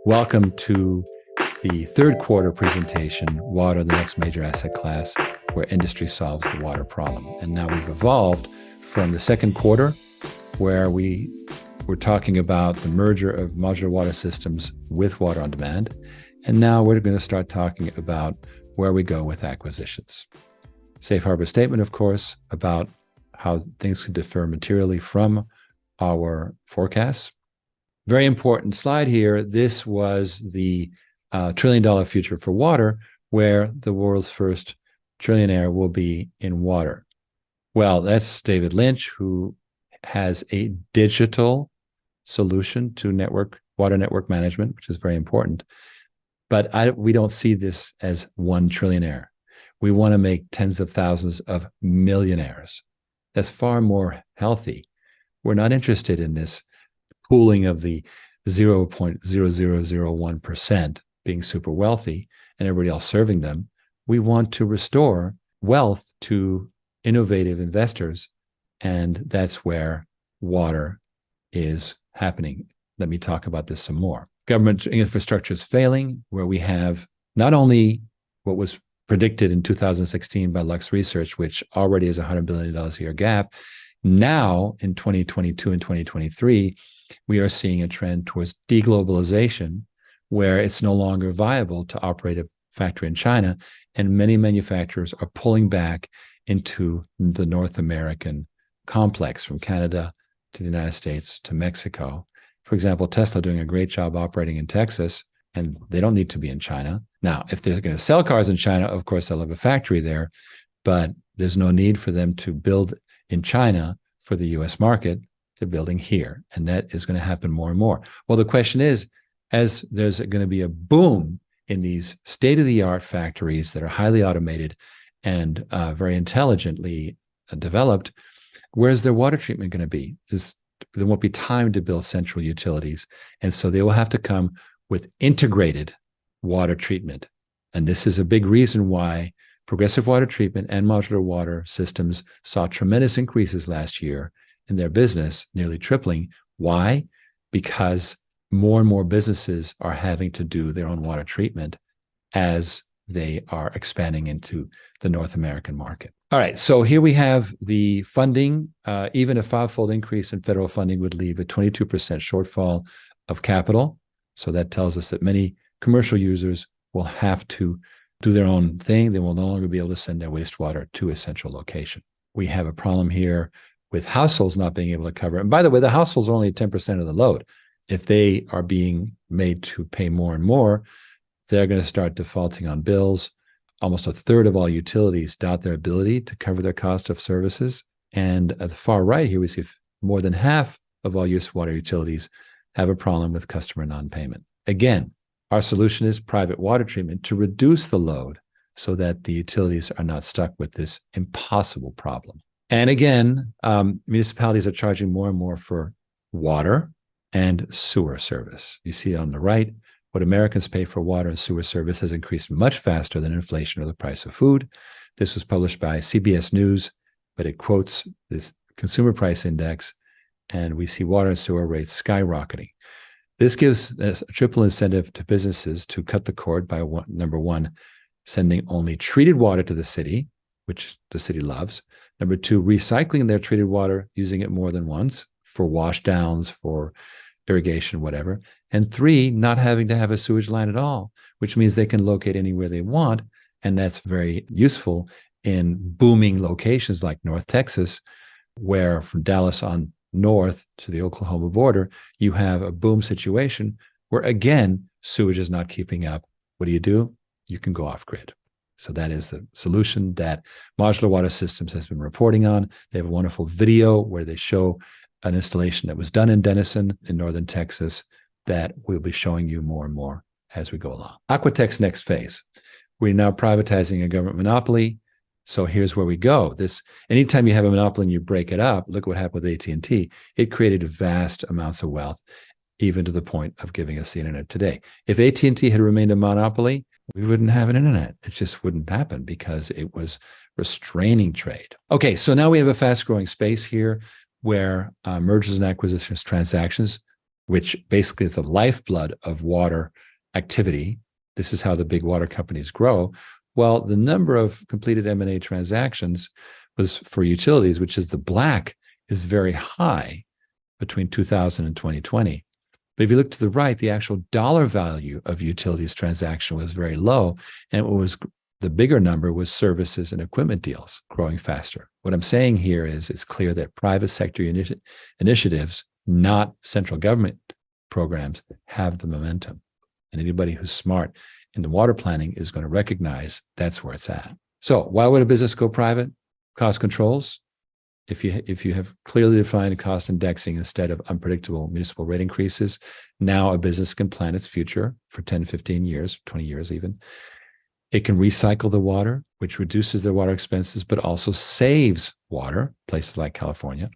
Welcome to the third quarter presentation, Water, the Next Major Asset Class, where industry solves the water problem. And now we've evolved from the second quarter, where we were talking about the merger of modular water systems with water on demand. And now we're going to start talking about where we go with acquisitions. Safe harbor statement, of course, about how things could differ materially from our forecasts. Very important slide here. This was the trillion-dollar future for water, where the world's first trillionaire will be in water. Well, that's David Lynch, who has a digital solution to water network management, which is very important. But we don't see this as one trillionaire. We want to make tens of thousands of millionaires. That's far more healthy. We're not interested in this pooling of the 0.0001% being super wealthy and everybody else serving them. We want to restore wealth to innovative investors, and that's where water is happening. Let me talk about this some more. Government infrastructure is failing, where we have not only what was predicted in 2016 by Lux Research, which already is a $100 billion a year gap. Now, in 2022 and 2023, we are seeing a trend towards deglobalization, where it's no longer viable to operate a factory in China, and many manufacturers are pulling back into the North American complex, from Canada to the United States to Mexico. For example, Tesla doing a great job operating in Texas, and they don't need to be in China. Now, if they're going to sell cars in China, of course, they'll have a factory there, but there's no need for them to build in China for the US market. They're building here, and that is going to happen more and more. Well, the question is, as there's going to be a boom in these state-of-the-art factories that are highly automated and very intelligently developed, where's their water treatment going to be? There won't be time to build central utilities, and so they will have to come with integrated water treatment. And this is a big reason why progressive water treatment and modular water systems saw tremendous increases last year in their business, nearly tripling. Why? Because more and more businesses are having to do their own water treatment as they are expanding into the North American market. All right, so here we have the funding. Even a five-fold increase in federal funding would leave a 22% shortfall of capital. So that tells us that many commercial users will have to do their own thing. They will no longer be able to send their wastewater to a central location. We have a problem here with households not being able to cover it. And by the way, the households are only 10% of the load. If they are being made to pay more and more, they're going to start defaulting on bills. Almost a third of all utilities doubt their ability to cover their cost of services. And at the far right here, we see more than half of all wastewater utilities have a problem with customer non-payment. Again, our solution is private water treatment to reduce the load so that the utilities are not stuck with this impossible problem. And again, municipalities are charging more and more for water and sewer service. You see on the right, what Americans pay for water and sewer service has increased much faster than inflation or the price of food. This was published by CBS News, but it quotes this consumer price index, and we see water and sewer rates skyrocketing. This gives a triple incentive to businesses to cut the cord by, number one, sending only treated water to the city, which the city loves. Number two, recycling their treated water, using it more than once for wash downs, for irrigation, whatever. And three, not having to have a sewage line at all, which means they can locate anywhere they want. And that's very useful in booming locations like North Texas, where from Dallas on north to the Oklahoma border, you have a boom situation where, again, sewage is not keeping up. What do? You can go off grid. So that is the solution that Modular Water Systems has been reporting on. They have a wonderful video where they show an installation that was done in Denison in northern Texas that we'll be showing you more and more as we go along. AquaTech's next phase. We're now privatizing a government monopoly. So here's where we go. Anytime you have a monopoly and you break it up, look what happened with AT&T. It created vast amounts of wealth, even to the point of giving us the internet today. If AT&T had remained a monopoly, we wouldn't have an internet. It just wouldn't happen because it was restraining trade. Okay, so now we have a fast-growing space here where mergers and acquisitions transactions which basically is the lifeblood of water activity. This is how the big water companies grow. Well, the number of completed M&A transactions was for utilities, which is the black, is very high between 2000 and 2020. But if you look to the right, the actual dollar value of utilities transaction was very low. And what was the bigger number was services and equipment deals growing faster. What I'm saying here is it's clear that private sector initiatives, not central government programs, have the momentum. And anybody who's smart in the water planning is going to recognize that's where it's at. So why would a business go private? Cost controls. If you have clearly defined cost indexing instead of unpredictable municipal rate increases, now a business can plan its future for 10, 15 years, 20 years even. It can recycle the water, which reduces their water expenses, but also saves water, places like California.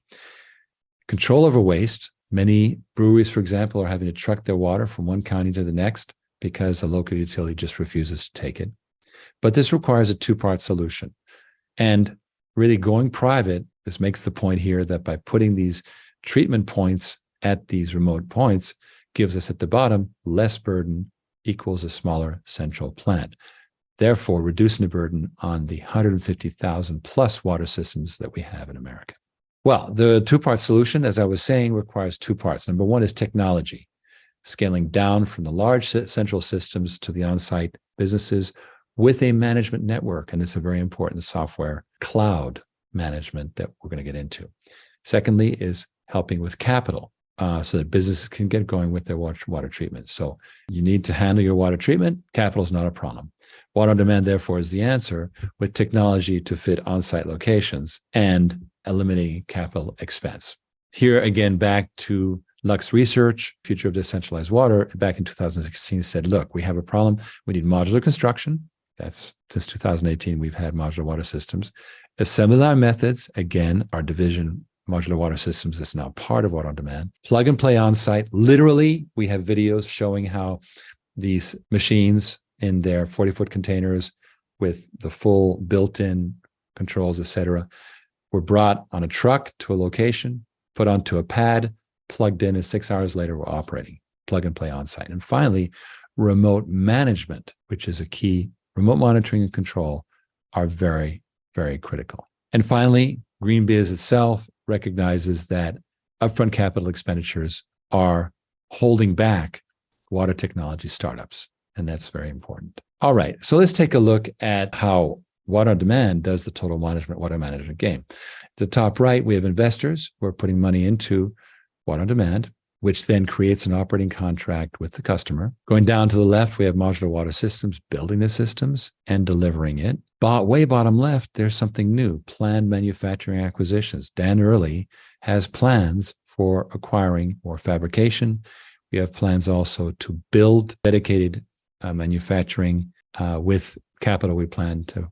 Control over waste. Many breweries, for example, are having to truck their water from one county to the next because the local utility just refuses to take it. But this requires a two-part solution. And really going private, this makes the point here that by putting these treatment points at these remote points gives us at the bottom less burden equals a smaller central plant, therefore reducing the burden on the 150,000 plus water systems that we have in America. Well, the two-part solution, as I was saying, requires two parts. Number one is technology, scaling down from the large central systems to the on-site businesses with a management network. And it's a very important software cloud management that we're going to get into. Secondly is helping with capital so that businesses can get going with their water treatment. So you need to handle your water treatment. Capital is not a problem. Water on demand, therefore, is the answer with technology to fit on-site locations and eliminating capital expense. Here again, back to Lux Research, Future of Decentralized Water, back in 2016 said, look, we have a problem. We need modular construction. That's since 2018, we've had modular water systems. Assembly line methods, again, our division, modular water systems, is now part of Water on Demand. Plug and play on site. Literally, we have videos showing how these machines in their 40-foot containers with the full built-in controls, et cetera, were brought on a truck to a location, put onto a pad, plugged in, and 6 hours later, we're operating. Plug and play on site. And finally, remote management, which is a key. Remote monitoring and control are very, very critical. And finally, GreenBiz itself recognizes that upfront capital expenditures are holding back water technology startups, and that's very important. All right, so let's take a look at how Water on Demand does the total water management game. At the top right, we have investors who are putting money into Water on Demand, which then creates an operating contract with the customer. Going down to the left, we have modular water systems, building the systems and delivering it. Way bottom left, there's something new, planned manufacturing acquisitions. Dan Early has plans for acquiring more fabrication. We have plans also to build dedicated manufacturing with capital we plan to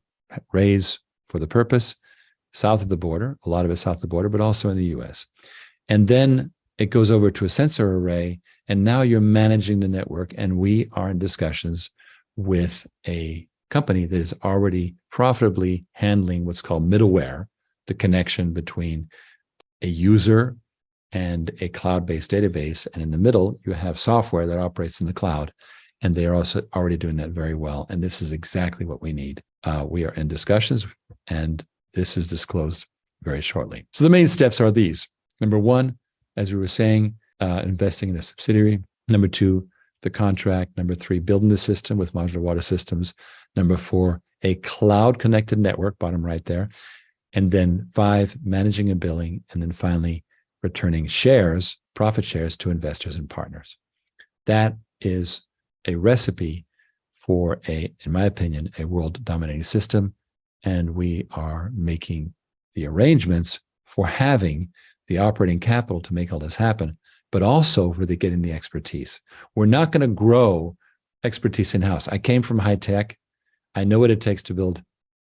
raise for the purpose south of the border, a lot of it south of the border, but also in the US. And then it goes over to a sensor array, and now you're managing the network. And we are in discussions with a company that is already profitably handling what's called middleware, the connection between a user and a cloud-based database. And in the middle, you have software that operates in the cloud. And they are also already doing that very well. And this is exactly what we need. We are in discussions, and this is disclosed very shortly. So the main steps are these. Number one, as we were saying, investing in a subsidiary. Number two, the contract. Number three, building the system with modular water systems. Number four, a cloud-connected network, bottom right there. And then five, managing and billing. And then finally, returning shares, profit shares to investors and partners. That is a recipe for in my opinion, a world-dominating system. And we are making the arrangements for having the operating capital to make all this happen, but also for getting the expertise. We're not going to grow expertise in-house. I came from high tech. I know what it takes to build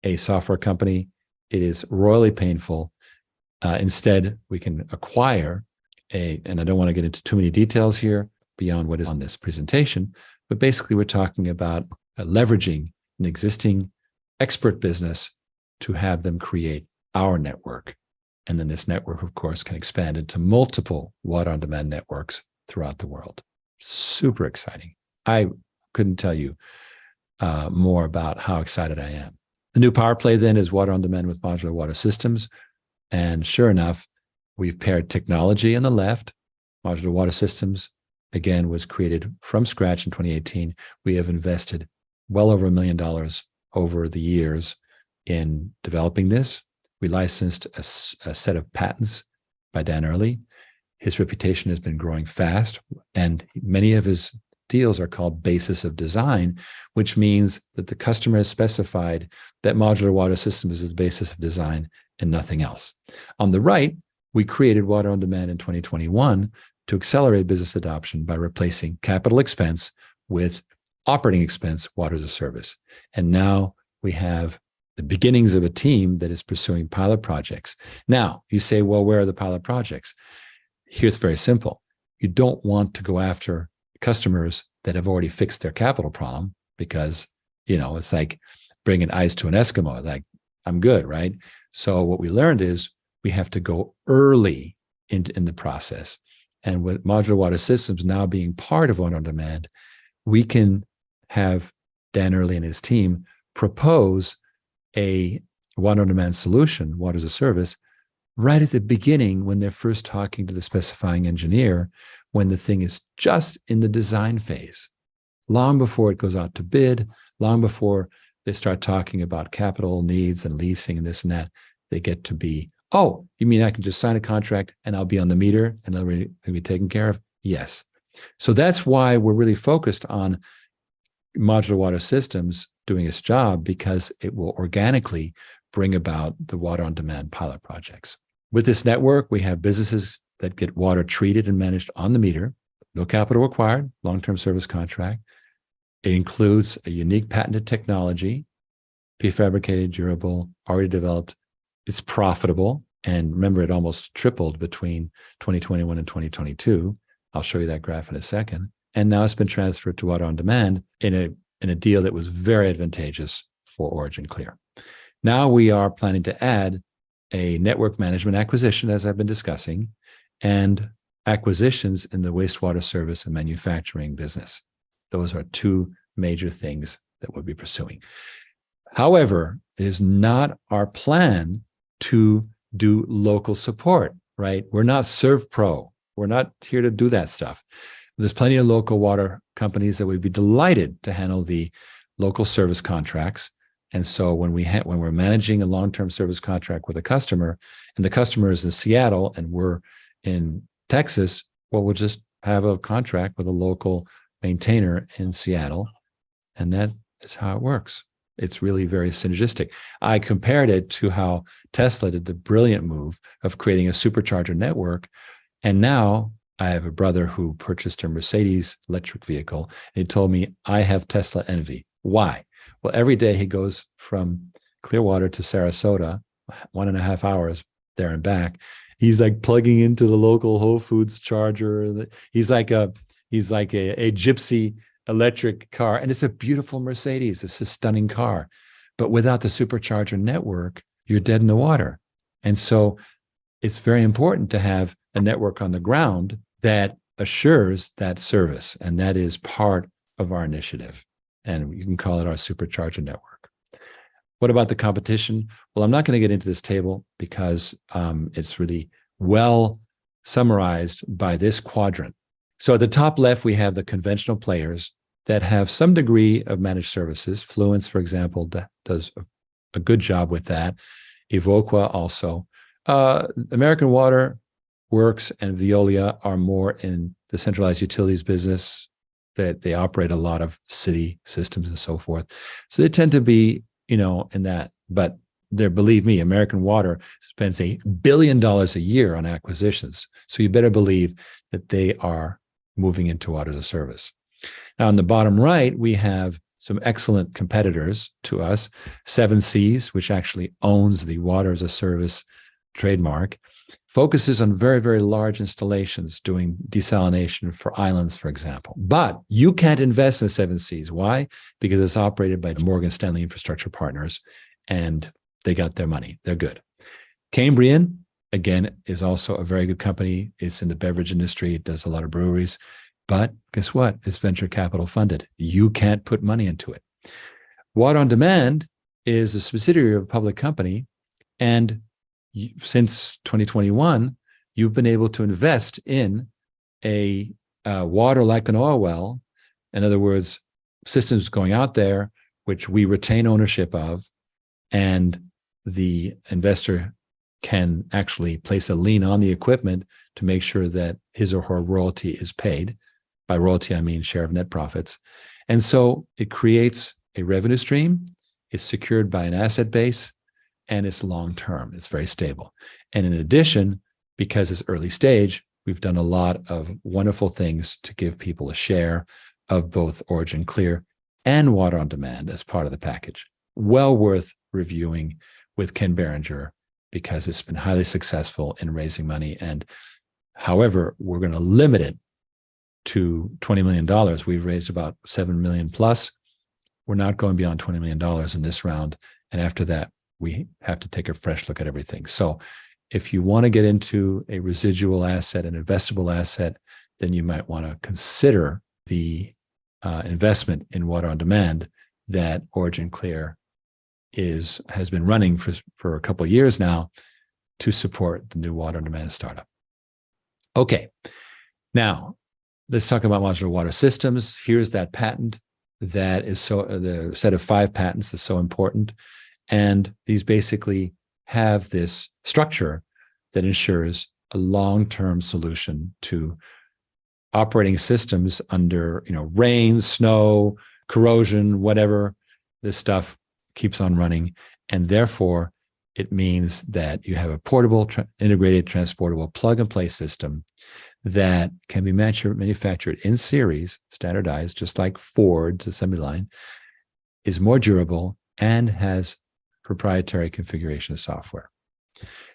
a software company. It is royally painful. Instead, we can acquire and I don't want to get into too many details here beyond what is on this presentation, but basically we're talking about leveraging an existing expert business to have them create our network. And then this network, of course, can expand into multiple water on demand networks throughout the world. Super exciting. I couldn't tell you more about how excited I am. The new power play then is water on demand with modular water systems. And sure enough, we've paired technology on the left. Modular water systems, again, was created from scratch in 2018. We have invested well over $1 million over the years in developing this. We licensed a set of patents by Dan Early. His reputation has been growing fast, and many of his deals are called basis of design, which means that the customer has specified that modular water systems is the basis of design and nothing else. On the right, we created Water on Demand in 2021 to accelerate business adoption by replacing capital expense with operating expense, water as a service. And now we have the beginnings of a team that is pursuing pilot projects. Now, you say, well, where are the pilot projects? Here's very simple. You don't want to go after customers that have already fixed their capital problem because, it's like bringing ice to an Eskimo. Like, I'm good, right? So what we learned is we have to go early in the process. And with modular water systems now being part of Water on Demand, we can have Dan Early and his team propose a Water on Demand solution, water as a service, right at the beginning when they're first talking to the specifying engineer, when the thing is just in the design phase, long before it goes out to bid, long before they start talking about capital needs and leasing and this and that. They get to be, oh, you mean I can just sign a contract and I'll be on the meter and they'll be taken care of? Yes. So that's why we're really focused on modular water systems doing its job, because it will organically bring about the Water on Demand pilot projects. With this network, we have businesses that get water treated and managed on the meter, no capital required, long-term service contract. It includes a unique patented technology, prefabricated, durable, already developed. It's profitable. And remember, it almost tripled between 2021 and 2022. I'll show you that graph in a second. And now it's been transferred to Water on Demand in a deal that was very advantageous for Origin Clear. Now we are planning to add a network management acquisition, as I've been discussing, and acquisitions in the wastewater service and manufacturing business. Those are two major things that we'll be pursuing. However, it is not our plan to do local support, right? We're not ServPro. We're not here to do that stuff. There's plenty of local water companies that would be delighted to handle the local service contracts. And so when we're managing a long-term service contract with a customer, and the customer is in Seattle and we're in Texas, well, we'll just have a contract with a local maintainer in Seattle. And that is how it works. It's really very synergistic. I compared it to how Tesla did the brilliant move of creating a supercharger network. And now I have a brother who purchased a Mercedes electric vehicle. And he told me, I have Tesla envy. Why? Well, every day he goes from Clearwater to Sarasota, 1.5 hours there and back. He's like plugging into the local Whole Foods charger. He's like a gypsy electric car. And it's a beautiful Mercedes. It's a stunning car. But without the supercharger network, you're dead in the water. And so it's very important to have a network on the ground that assures that service. And that is part of our initiative. And you can call it our supercharger network. What about the competition? Well, I'm not going to get into this table because it's really well summarized by this quadrant. So at the top left, we have the conventional players that have some degree of managed services. Fluence, for example, does a good job with that. Evoqua also. American Water Works and Veolia are more in the centralized utilities business, that they operate a lot of city systems and so forth. So they tend to be, in that. But believe me, American Water spends $1 billion a year on acquisitions. So you better believe that they are moving into water as a service. Now, on the bottom right, we have some excellent competitors to us. 7Cs, which actually owns the water as a service trademark, focuses on very, very large installations doing desalination for islands, for example. But you can't invest in 7Cs. Why? Because it's operated by Morgan Stanley Infrastructure Partners, and they got their money. They're good. Cambrian again, is also a very good company. It's in the beverage industry. It does a lot of breweries. But guess what? It's venture capital funded. You can't put money into it. Water on Demand is a subsidiary of a public company. And since 2021, you've been able to invest in a water like an oil well. In other words, systems going out there, which we retain ownership of, and the investor can actually place a lien on the equipment to make sure that his or her royalty is paid. By royalty, I mean share of net profits. And so it creates a revenue stream. It's secured by an asset base, and it's long-term. It's very stable. And in addition, because it's early stage, we've done a lot of wonderful things to give people a share of both Origin Clear and Water on Demand as part of the package. Well worth reviewing with Ken Berenger, because it's been highly successful in raising money. And however, we're going to limit it to $20 million. We've raised about 7 million plus. We're not going beyond $20 million in this round. And after that, we have to take a fresh look at everything. So if you want to get into a residual asset, an investable asset, then you might want to consider the investment in Water on Demand that Origin Clear has been running for a couple of years now to support the new Water on Demand startup. Okay, now let's talk about modular water systems. Here's that patent that is the set of 5 patents that's so important. And these basically have this structure that ensures a long-term solution to operating systems under, rain, snow, corrosion, whatever. This stuff keeps on running. And therefore, it means that you have a portable, integrated, transportable plug-and-play system that can be manufactured in series, standardized, just like Ford's assembly line, is more durable, and has proprietary configuration software.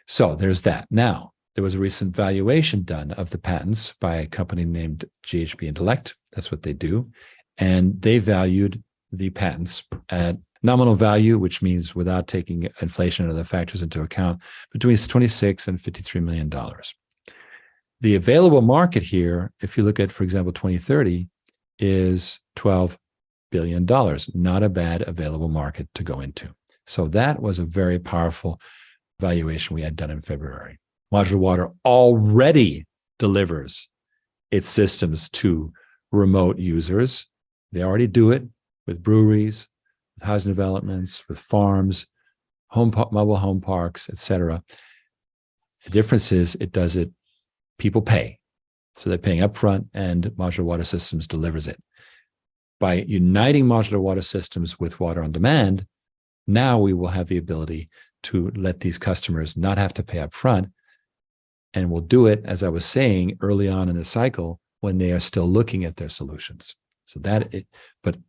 So there's that. Now, there was a recent valuation done of the patents by a company named GHB Intellect. That's what they do. And they valued the patents at nominal value, which means without taking inflation and other factors into account, between $26 and $53 million. The available market here, if you look at, for example, 2030, is $12 billion. Not a bad available market to go into. So that was a very powerful valuation we had done in February. Modular Water already delivers its systems to remote users. They already do it with breweries, with housing developments, with farms, mobile home parks, etc. The difference is it does it, people pay. So they're paying upfront, and Modular Water Systems delivers it. By uniting Modular Water Systems with Water on Demand, now we will have the ability to let these customers not have to pay upfront, and we'll do it, as I was saying, early on in the cycle when they are still looking at their solutions. But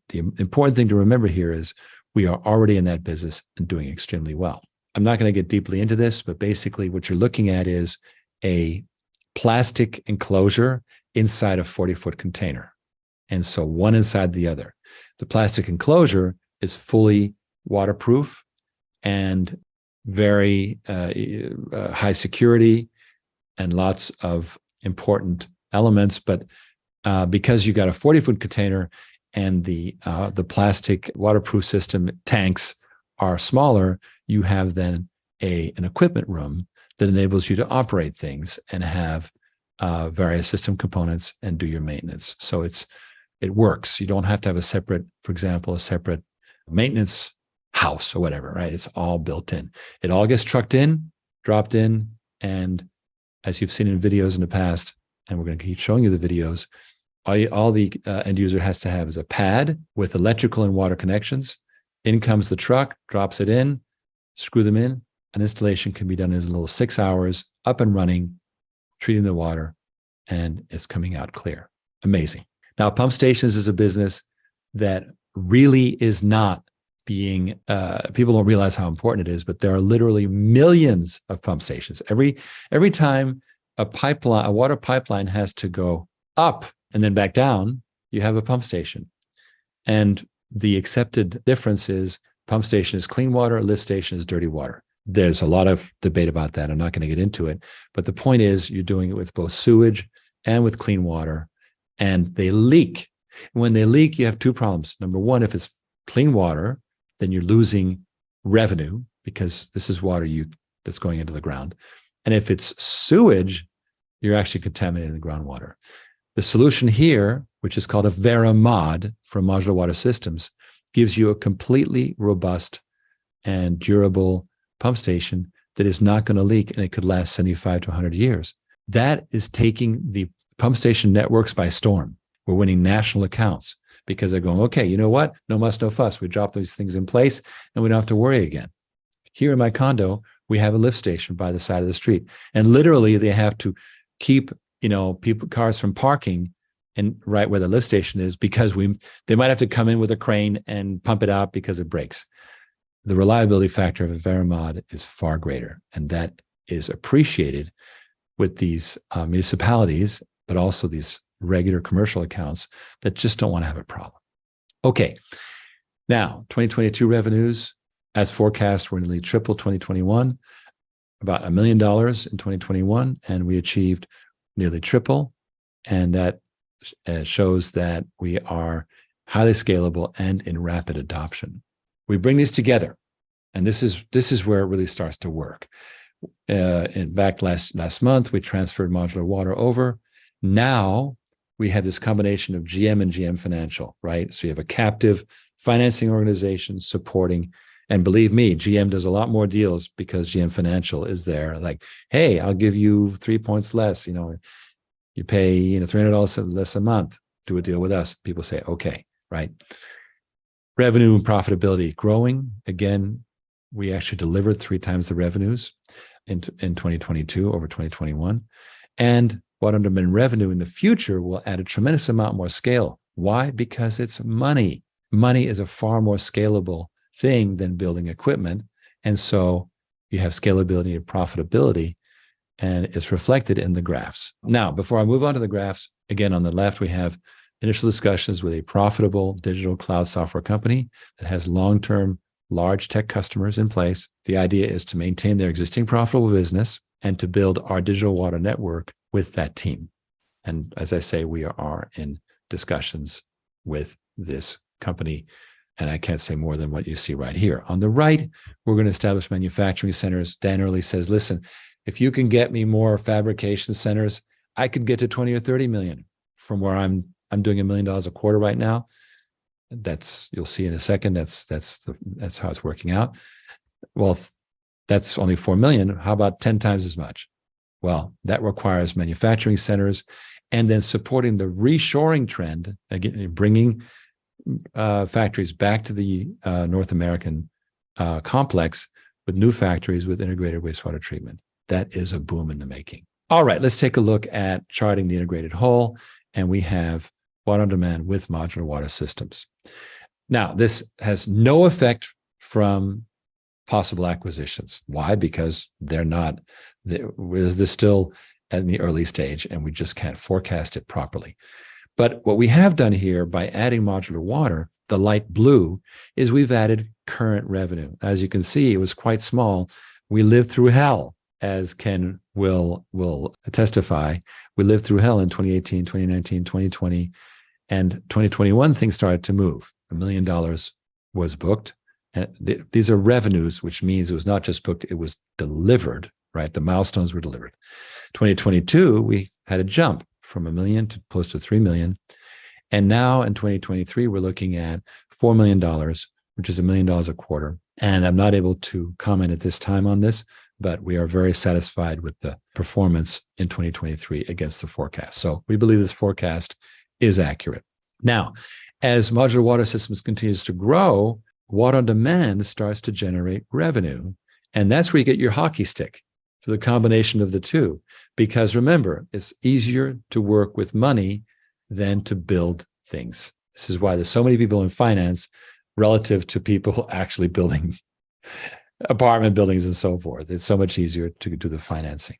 the important thing to remember here is we are already in that business and doing extremely well. I'm not going to get deeply into this, but basically what you're looking at is a plastic enclosure inside a 40-foot container. And so one inside the other. The plastic enclosure is fully waterproof and very high security and lots of important elements. But because you got a 40-foot container and the plastic waterproof system tanks are smaller, you have then an equipment room that enables you to operate things and have various system components and do your maintenance. So it works. You don't have to have for example, a separate maintenance house or whatever, right? It's all built in. It all gets trucked in, dropped in, and as you've seen in videos in the past, and we're going to keep showing you the videos, all the end user has to have is a pad with electrical and water connections. In comes the truck, drops it in, screw them in. An installation can be done in as little as 6 hours, up and running, treating the water, and it's coming out clear. Amazing. Now, pump stations is a business that really is not being, people don't realize how important it is, but there are literally millions of pump stations. Every time a water pipeline has to go up and then back down, you have a pump station. And the accepted difference is pump station is clean water, lift station is dirty water. There's a lot of debate about that. I'm not going to get into it. But the point is, you're doing it with both sewage and with clean water, and they leak. When they leak, you have two problems. Number one, if it's clean water, then you're losing revenue because this is water that's going into the ground. And if it's sewage, you're actually contaminating the groundwater. The solution here, which is called a VeraMod from Modular Water Systems, gives you a completely robust and durable pump station that is not going to leak, and it could last 75 to 100 years. That is taking the pump station networks by storm. We're winning national accounts because they're going, okay, you know what? No muss, no fuss. We drop these things in place and we don't have to worry again. Here in my condo, we have a lift station by the side of the street. And literally they have to keep, cars from parking and right where the lift station is because they might have to come in with a crane and pump it out because it breaks. The reliability factor of a VeraMod is far greater. And that is appreciated with these municipalities, but also these regular commercial accounts that just don't want to have a problem. Okay. Now, 2022 revenues, as forecast, were nearly triple 2021, about $1 million in 2021, and we achieved nearly triple. And that shows that we are highly scalable and in rapid adoption. We bring these together, and this is where it really starts to work. In fact, last month, we transferred Modular Water over. Now we have this combination of GM and GM Financial, right? So you have a captive financing organization supporting, and believe me, GM does a lot more deals because GM Financial is there. Like, hey, I'll give you 3 points less. You pay $300 less a month. Do a deal with us. People say, okay, right? Revenue and profitability growing. Again, we actually delivered 3 times the revenues in 2022 over 2021. And Water on Demand revenue in the future will add a tremendous amount more scale. Why? Because it's money. Money is a far more scalable thing than building equipment. And so you have scalability and profitability, and it's reflected in the graphs. Now, before I move on to the graphs, again, on the left, we have initial discussions with a profitable digital cloud software company that has long-term large tech customers in place. The idea is to maintain their existing profitable business and to build our digital water network with that team. And as I say, we are in discussions with this company, and I can't say more than what you see right here. On the right, we're going to establish manufacturing centers. Dan Early says, listen, if you can get me more fabrication centers, I could get to 20 or 30 million from where I'm doing $1 million a quarter right now. You'll see in a second, that's how it's working out. Well, that's only 4 million. How about 10 times as much? Well, that requires manufacturing centers and then supporting the reshoring trend, again, bringing factories back to the North American complex with new factories with integrated wastewater treatment. That is a boom in the making. All right, let's take a look at charting the integrated whole. And we have Water on Demand with Modular Water Systems. Now, this has no effect from possible acquisitions. Why? Because they're still in the early stage and we just can't forecast it properly. But what we have done here by adding Modular Water, the light blue, is we've added current revenue. As you can see, it was quite small. We lived through hell, as Ken will testify. We lived through hell in 2018, 2019, 2020, and 2021, things started to move. $1 million was booked. And these are revenues, which means it was not just booked, it was delivered, right? The milestones were delivered. 2022, we had a jump from $1 million to close to $3 million. And now in 2023, we're looking at $4 million, which is $1 million a quarter. And I'm not able to comment at this time on this, but we are very satisfied with the performance in 2023 against the forecast. So we believe this forecast is accurate. Now, as Modular Water Systems continues to grow, Water on Demand starts to generate revenue. And that's where you get your hockey stick for the combination of the two. Because remember, it's easier to work with money than to build things. This is why there's so many people in finance relative to people actually building apartment buildings and so forth. It's so much easier to do the financing.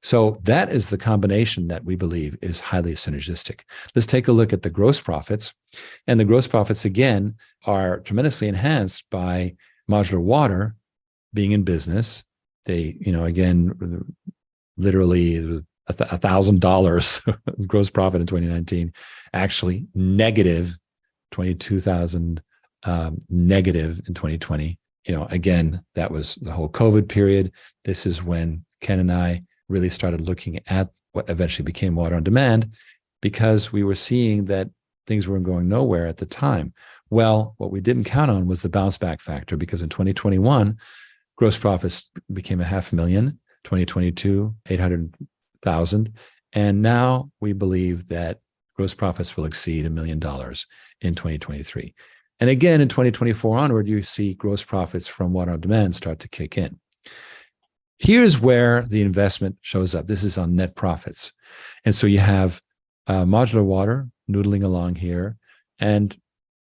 So that is the combination that we believe is highly synergistic. Let's take a look at the gross profits. And the gross profits, again, are tremendously enhanced by Modular Water being in business. They, again, literally it was $1,000 gross profit in 2019, actually negative 22,000 negative in 2020. Again, that was the whole COVID period. This is when Ken and I really started looking at what eventually became Water on Demand, because we were seeing that things weren't going nowhere at the time. Well, what we didn't count on was the bounce back factor, because in 2021, gross profits became $500,000, 2022, 800,000. And now we believe that gross profits will exceed $1 million in 2023. And again, in 2024 onward, you see gross profits from Water on Demand start to kick in. Here's where the investment shows up. This is on net profits. And so you have Modular Water noodling along here and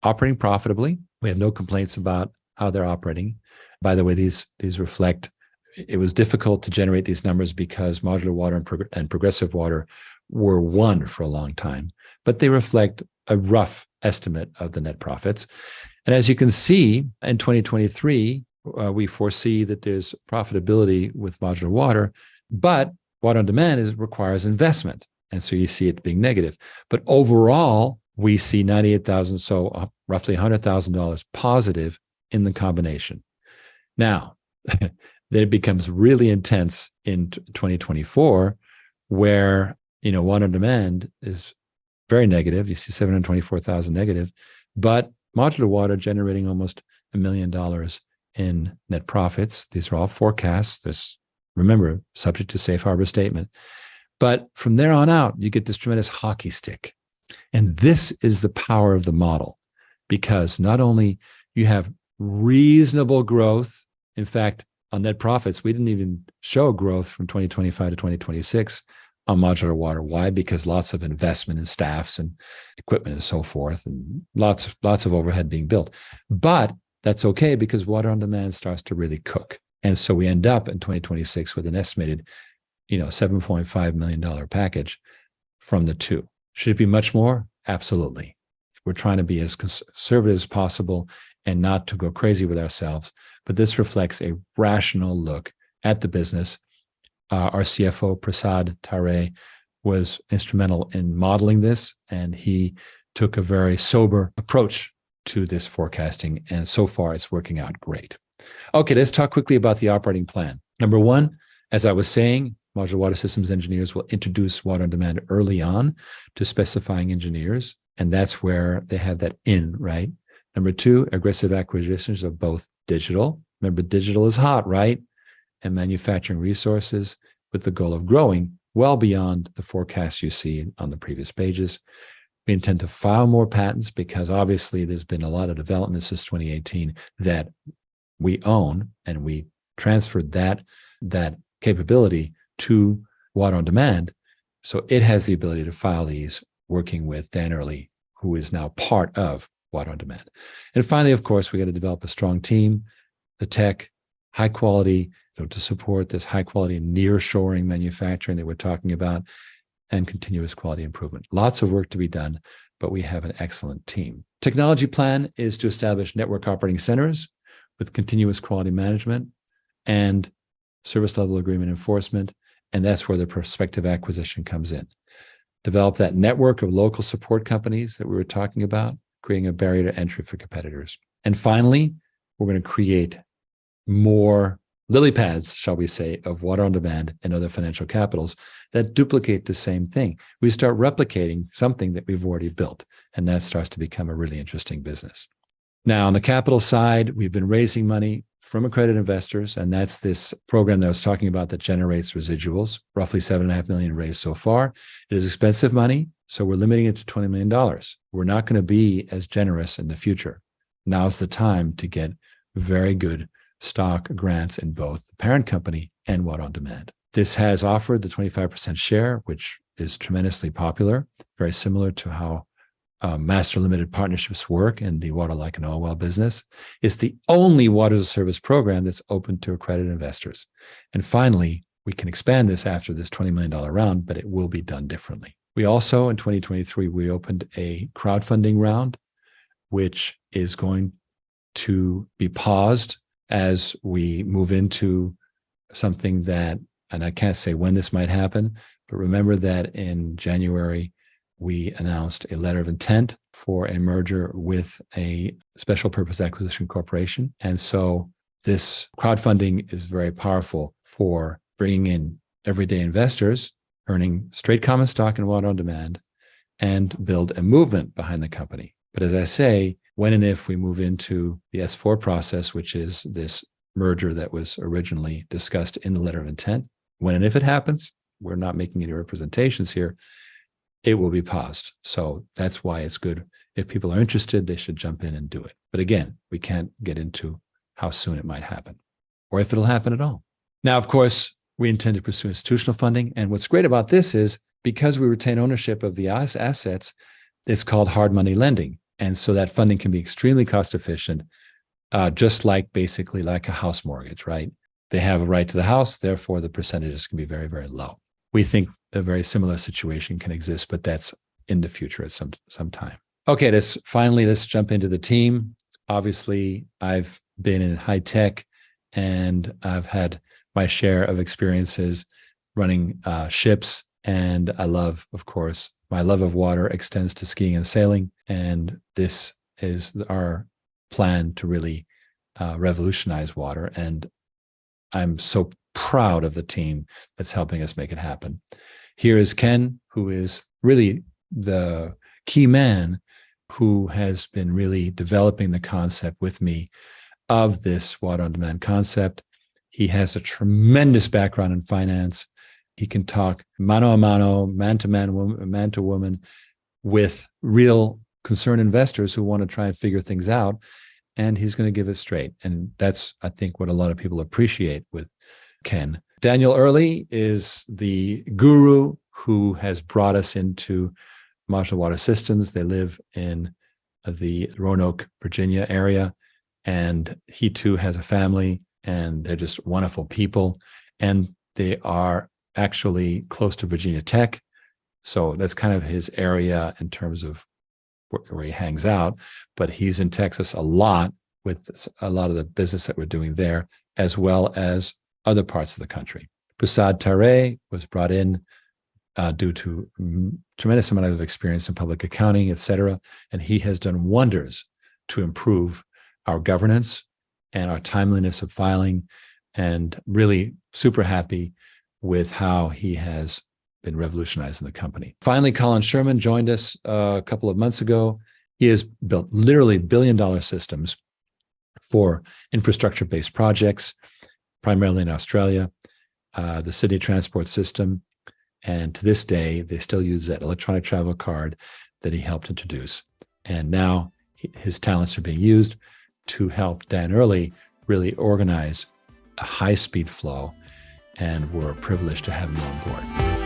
operating profitably. We have no complaints about how they're operating. By the way, these reflect, it was difficult to generate these numbers because Modular Water and Progressive Water were one for a long time, but they reflect a rough estimate of the net profits. And as you can see, in 2023, we foresee that there's profitability with Modular Water, but Water on Demand requires investment. And so you see it being negative. But overall, we see 98,000, so roughly $100,000 positive in the combination. Now, then it becomes really intense in 2024, where, Water on Demand is very negative. You see 724,000 negative, but Modular Water generating almost $1 million in net profits. These are all forecasts. This, remember, subject to safe harbor statement. But from there on out, you get this tremendous hockey stick. And this is the power of the model, because not only you have reasonable growth, in fact, on net profits, we didn't even show growth from 2025 to 2026 on Modular Water. Why? Because lots of investment in staffs and equipment and so forth, and lots of overhead being built. But that's okay, because Water on Demand starts to really cook. And so we end up in 2026 with an estimated, $7.5 million package from the two. Should it be much more? Absolutely. We're trying to be as conservative as possible and not to go crazy with ourselves. But this reflects a rational look at the business. Our CFO, Prasad Tare, was instrumental in modeling this, and he took a very sober approach to this forecasting. And so far, it's working out great. Okay, let's talk quickly about the operating plan. Number one, as I was saying, Modular Water Systems engineers will introduce Water on Demand early on to specifying engineers, and that's where they have that in, right? Number two, aggressive acquisitions of both digital. Remember, digital is hot, right? And manufacturing resources, with the goal of growing well beyond the forecasts you see on the previous pages. We intend to file more patents, because obviously there's been a lot of development since 2018 that we own, and we transferred that capability to Water on Demand. So it has the ability to file these, working with Dan Early, who is now part of Water on Demand. And finally, of course, we got to develop a strong team, the tech, high quality, to support this high quality nearshoring manufacturing that we're talking about, and continuous quality improvement. Lots of work to be done, but we have an excellent team. Technology plan is to establish network operating centers with continuous quality management and service level agreement enforcement. And that's where the prospective acquisition comes in. Develop that network of local support companies that we were talking about, creating a barrier to entry for competitors. And finally, we're going to create more lily pads, shall we say, of Water on Demand and other financial capitals that duplicate the same thing. We start replicating something that we've already built, and that starts to become a really interesting business. Now, on the capital side, we've been raising money from accredited investors, and that's this program that I was talking about that generates residuals, roughly $7.5 million raised so far. It is expensive money, so we're limiting it to $20 million. We're not going to be as generous in the future. Now's the time to get very good stock grants in both the parent company and Water on Demand. This has offered the 25% share, which is tremendously popular, very similar to how master limited partnerships work in the water like an oil well business. It's the only water as a service program that's open to accredited investors. And finally, we can expand this after this $20 million round, but it will be done differently. We also, in 2023, we opened a crowdfunding round, which is going to be paused as we move into something that, and I can't say when this might happen, but remember that in January, we announced a letter of intent for a merger with a special purpose acquisition corporation. And so this crowdfunding is very powerful for bringing in everyday investors, earning straight common stock in Water on Demand, and build a movement behind the company. But as I say, when and if we move into the S4 process, which is this merger that was originally discussed in the letter of intent, when and if it happens, we're not making any representations here, it will be paused. So that's why it's good. If people are interested, they should jump in and do it. But again, we can't get into how soon it might happen or if it'll happen at all. Now, of course, we intend to pursue institutional funding. And what's great about this is because we retain ownership of the assets, it's called hard money lending. And so that funding can be extremely cost efficient, just basically like a house mortgage, right? They have a right to the house, therefore the percentages can be very, very low. We think a very similar situation can exist, but that's in the future at some time. Okay, let's jump into the team. Obviously, I've been in high tech and I've had my share of experiences running ships. And I love, of course, my love of water extends to skiing and sailing. And this is our plan to really revolutionize water. And I'm so proud of the team that's helping us make it happen. Here is Ken, who is really the key man who has been really developing the concept with me of this Water on Demand concept. He has a tremendous background in finance. He can talk mano a mano, man to man, man to woman with real concerned investors who want to try and figure things out. And he's going to give it straight. And that's, I think, what a lot of people appreciate with Ken. Daniel Early is the guru who has brought us into Modular Water Systems. They live in the Roanoke, Virginia area. And he too has a family, and they're just wonderful people. And they are actually close to Virginia Tech. So that's kind of his area in terms of where he hangs out. But he's in Texas a lot with a lot of the business that we're doing there, as well as other parts of the country. Prasad Tare was brought in due to tremendous amount of experience in public accounting, et cetera. And he has done wonders to improve our governance and our timeliness of filing, and really super happy with how he has been revolutionizing the company. Finally, Colin Sherman joined us a couple of months ago. He has built literally billion-dollar systems for infrastructure-based projects, primarily in Australia, the Sydney Transport System. And to this day, they still use that electronic travel card that he helped introduce. And now his talents are being used to help Dan Early really organize a high-speed flow. And we're privileged to have him on board.